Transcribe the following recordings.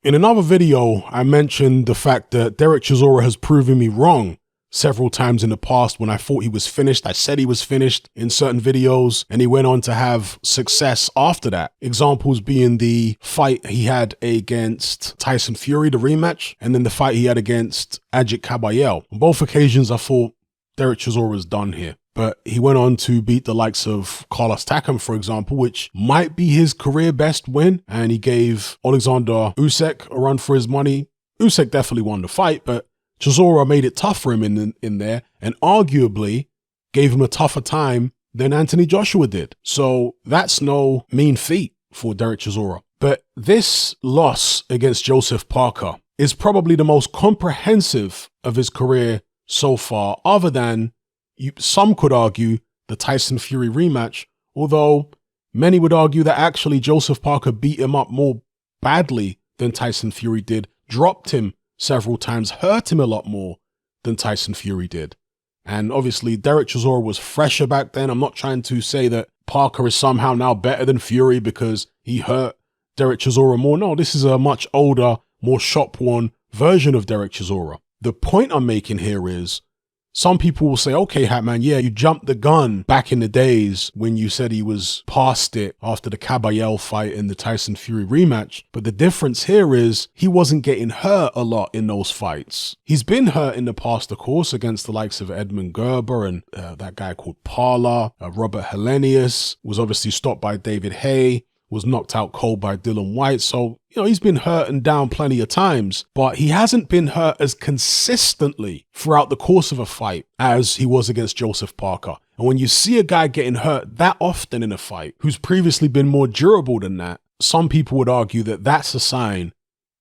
In another video, I mentioned the fact that Dereck Chisora has proven me wrong several times in the past. When I thought he was finished, I said he was finished in certain videos, and he went on to have success after that. Examples being the fight he had against Tyson Fury, the rematch, and then the fight he had against Ajit Kabayel. On both occasions, I thought Dereck Chisora was done here. But he went on to beat the likes of Carlos Takam, for example, which might be his career best win. And he gave Alexander Usyk a run for his money. Usyk definitely won the fight, but Chisora made it tough for him in there, and arguably gave him a tougher time than Anthony Joshua did. So that's no mean feat for Dereck Chisora. But this loss against Joseph Parker is probably the most comprehensive of his career so far, other than some could argue the Tyson Fury rematch, although many would argue that actually Joseph Parker beat him up more badly than Tyson Fury did, dropped him several times, hurt him a lot more than Tyson Fury did. And obviously Dereck Chisora was fresher back then. I'm not trying to say that Parker is somehow now better than Fury because he hurt Dereck Chisora more. No, this is a much older, more shop-worn version of Dereck Chisora. The point I'm making here is, some people will say, okay, Hatman, yeah, you jumped the gun back in the days when you said he was past it after the Kabayel fight and the Tyson Fury rematch. But the difference here is he wasn't getting hurt a lot in those fights. He's been hurt in the past, of course, against the likes of Edmund Gerber and that guy called Parla. Robert Helenius was obviously stopped by David Haye, was knocked out cold by Dylan White. So, he's been hurt and down plenty of times, but he hasn't been hurt as consistently throughout the course of a fight as he was against Joseph Parker. And when you see a guy getting hurt that often in a fight, who's previously been more durable than that, some people would argue that that's a sign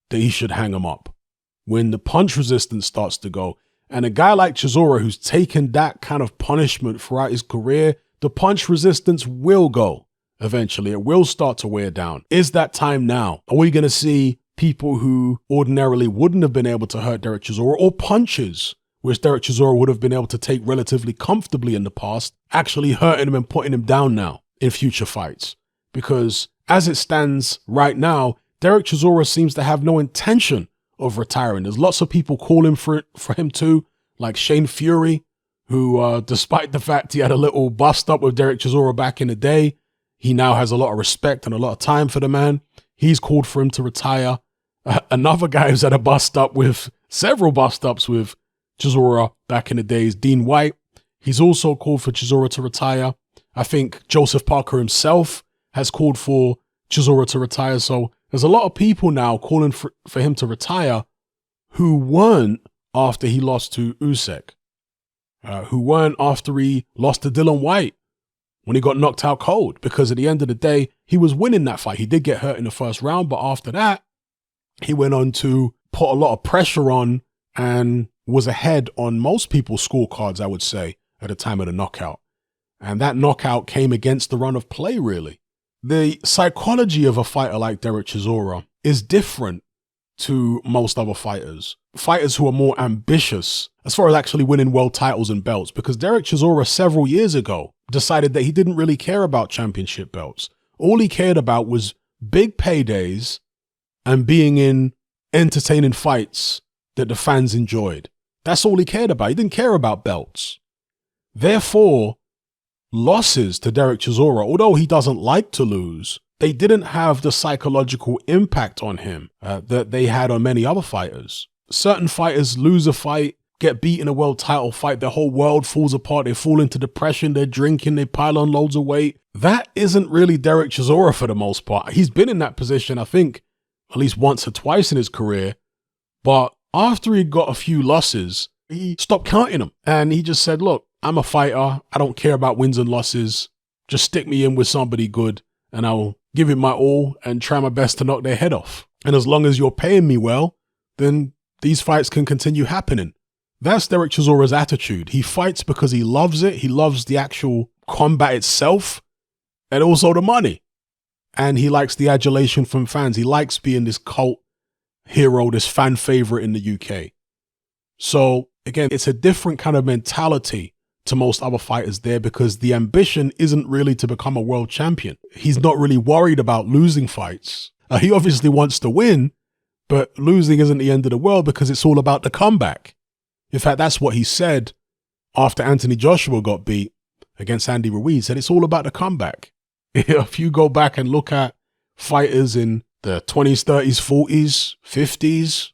that he should hang him up. When the punch resistance starts to go, and a guy like Chisora who's taken that kind of punishment throughout his career, the punch resistance will go. Eventually, it will start to wear down. Is that time now? Are we going to see people who ordinarily wouldn't have been able to hurt Dereck Chisora, or punches, which Dereck Chisora would have been able to take relatively comfortably in the past, actually hurting him and putting him down now in future fights? Because as it stands right now, Dereck Chisora seems to have no intention of retiring. There's lots of people calling for him to, like Shane Fury, who, despite the fact he had a little bust up with Dereck Chisora back in the day, he now has a lot of respect and a lot of time for the man. He's called for him to retire. Another guy who's had a several bust ups with Chisora back in the days, Dean White. He's also called for Chisora to retire. I think Joseph Parker himself has called for Chisora to retire. So there's a lot of people now calling for him to retire who weren't after he lost to Usyk, who weren't after he lost to Dylan White, when he got knocked out cold, because at the end of the day, he was winning that fight. He did get hurt in the first round, but after that, he went on to put a lot of pressure on and was ahead on most people's scorecards, I would say, at the time of the knockout. And that knockout came against the run of play, really. The psychology of a fighter like Dereck Chisora is different to most other fighters. Fighters who are more ambitious as far as actually winning world titles and belts, because Dereck Chisora several years ago decided that he didn't really care about championship belts. All he cared about was big paydays and being in entertaining fights that the fans enjoyed. That's all he cared about. He didn't care about belts. Therefore, losses to Dereck Chisora, although he doesn't like to lose, they didn't have the psychological impact on him that they had on many other fighters. Certain fighters lose a fight, get beat in a world title fight, their whole world falls apart, they fall into depression, they're drinking, they pile on loads of weight. That isn't really Dereck Chisora for the most part. He's been in that position, I think, at least once or twice in his career. But after he got a few losses, he stopped counting them. And he just said, look, I'm a fighter. I don't care about wins and losses. Just stick me in with somebody good and I'll give it my all and try my best to knock their head off. And as long as you're paying me well, then these fights can continue happening. That's Dereck Chisora's attitude. He fights because he loves it. He loves the actual combat itself and also the money. And he likes the adulation from fans. He likes being this cult hero, this fan favorite in the UK. So again, it's a different kind of mentality to most other fighters there, because the ambition isn't really to become a world champion. He's not really worried about losing fights. He obviously wants to win, But losing isn't the end of the world because it's all about the comeback. In fact, that's what he said after Anthony Joshua got beat against Andy Ruiz. He said it's all about the comeback. If you go back and look at fighters in the 20s, 30s, 40s, 50s,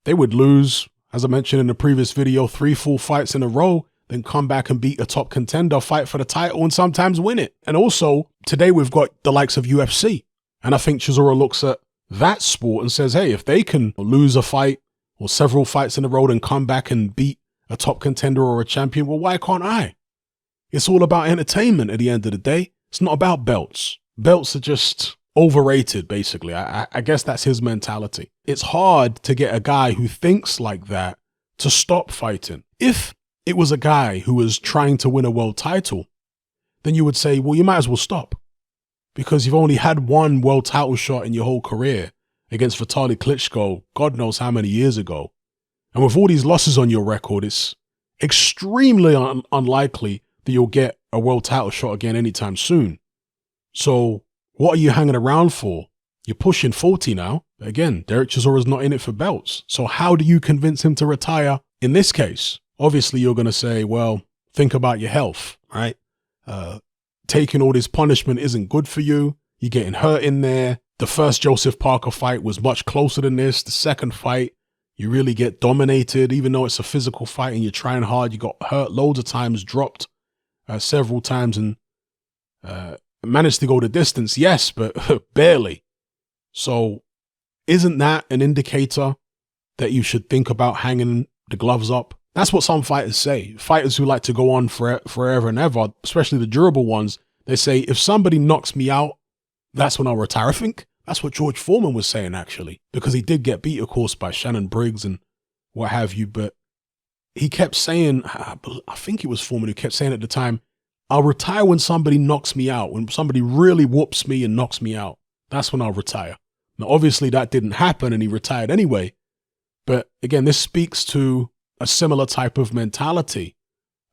they would lose, as I mentioned in the previous video, 3 full fights in a row, then come back and beat a top contender, fight for the title, and sometimes win it. And also, today we've got the likes of UFC. And I think Chisora looks at that sport and says, hey, if they can lose a fight or several fights in a row and come back and beat a top contender or a champion, well, why can't I? It's all about entertainment at the end of the day. It's not about belts. Belts are just overrated, basically. I guess that's his mentality. It's hard to get a guy who thinks like that to stop fighting. If it was a guy who was trying to win a world title, then you would say, well, you might as well stop. Because you've only had one world title shot in your whole career against Vitaly Klitschko, God knows how many years ago. And with all these losses on your record, it's extremely unlikely that you'll get a world title shot again anytime soon. So what are you hanging around for? You're pushing 40 now. Again, Dereck Chisora's not in it for belts. So how do you convince him to retire in this case? Obviously, you're going to say, well, think about your health, right? Taking all this punishment isn't good for you. You're getting hurt in there. The first Joseph Parker fight was much closer than this. The second fight, you really get dominated, even though it's a physical fight and you're trying hard. You got hurt loads of times, dropped several times, and managed to go the distance, yes, but barely. So isn't that an indicator that you should think about hanging the gloves up? That's what some fighters say. Fighters who like to go on forever and ever, especially the durable ones, they say, if somebody knocks me out, that's when I'll retire. I think that's what George Foreman was saying, actually, because he did get beat, of course, by Shannon Briggs and what have you. But he kept saying, I think it was Foreman who kept saying at the time, I'll retire when somebody knocks me out, when somebody really whoops me and knocks me out. That's when I'll retire. Now, obviously, that didn't happen and he retired anyway. But again, this speaks to a similar type of mentality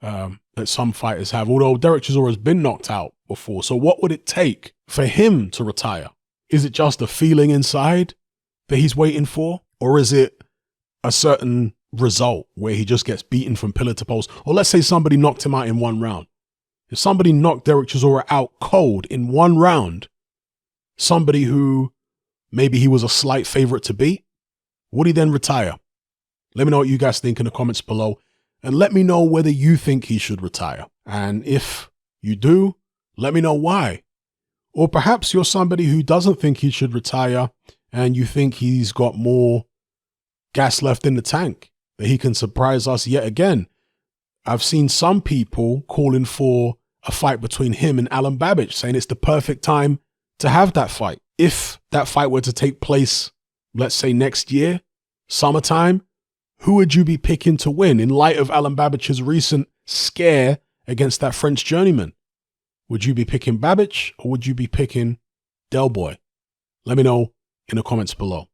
that some fighters have, although Dereck Chisora has been knocked out before. So what would it take for him to retire? Is it just a feeling inside that he's waiting for? Or is it a certain result where he just gets beaten from pillar to post? Or let's say somebody knocked him out in one round. If somebody knocked Dereck Chisora out cold in one round, somebody who maybe he was a slight favorite to beat, would he then retire? Let me know what you guys think in the comments below, and let me know whether you think he should retire. And if you do, let me know why. Or perhaps you're somebody who doesn't think he should retire and you think he's got more gas left in the tank, that he can surprise us yet again. I've seen some people calling for a fight between him and Alan Babbage, saying it's the perfect time to have that fight. If that fight were to take place, let's say next year, summertime, who would you be picking to win in light of Alan Babbage's recent scare against that French journeyman? Would you be picking Babbage or would you be picking Del Boy? Let me know in the comments below.